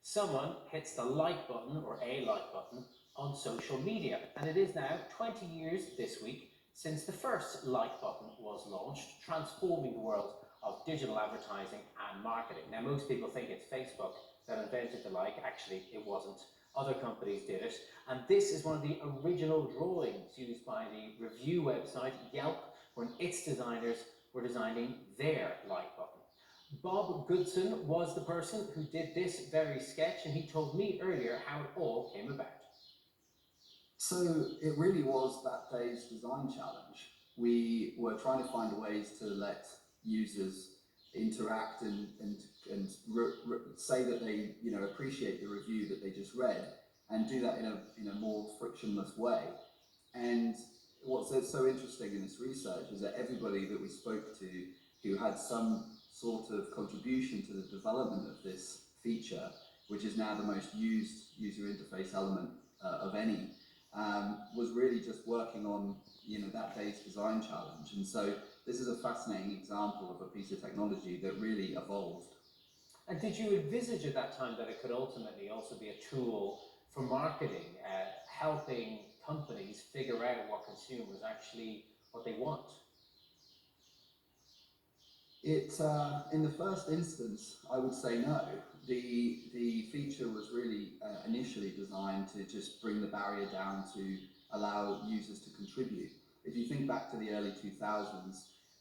someone hits the like button or a like button on social media. And it is now 20 years this week since the first like button was launched, transforming the world of digital advertising and marketing. Now, most people think it's Facebook that invented the like. Actually, it wasn't. Other companies did it. And this is one of the original drawings used by the review website Yelp when its designers were designing their like button. Bob Goodson was the person who did this very sketch, and he told me earlier how it all came about. So it really was that day's design challenge. We were trying to find ways to let users interact and say that they appreciate the review that they just read, and do that in a more frictionless way. And what's so interesting in this research is that everybody that we spoke to who had some sort of contribution to the development of this feature, which is now the most used user interface element of any, was really just working on that day's design challenge. And so this is a fascinating example of a piece of technology that really evolved. And did you envisage at that time that it could ultimately also be a tool for marketing, helping companies figure out what consumers actually, what they want? In the first instance, I would say no. The feature was really initially designed to just bring the barrier down to allow users to contribute. If you think back to the early 2000s,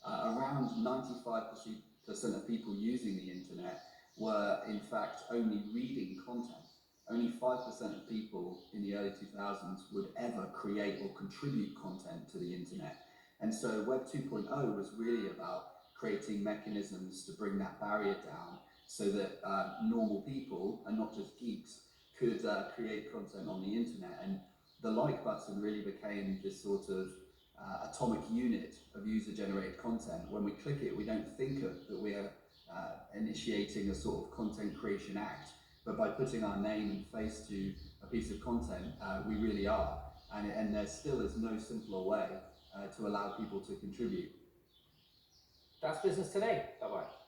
around 95% of people using the internet were in fact only reading content. Only 5% of people in the early 2000s would ever create or contribute content to the internet. And so Web 2.0 was really about creating mechanisms to bring that barrier down so that normal people, and not just geeks, could create content on the internet. And the like button really became this sort of atomic unit of user-generated content. When we click it, we don't think that we're initiating a sort of content creation act, but by putting our name and face to a piece of content, we really are. And there still is no simpler way to allow people to contribute. That's business today. Bye-bye.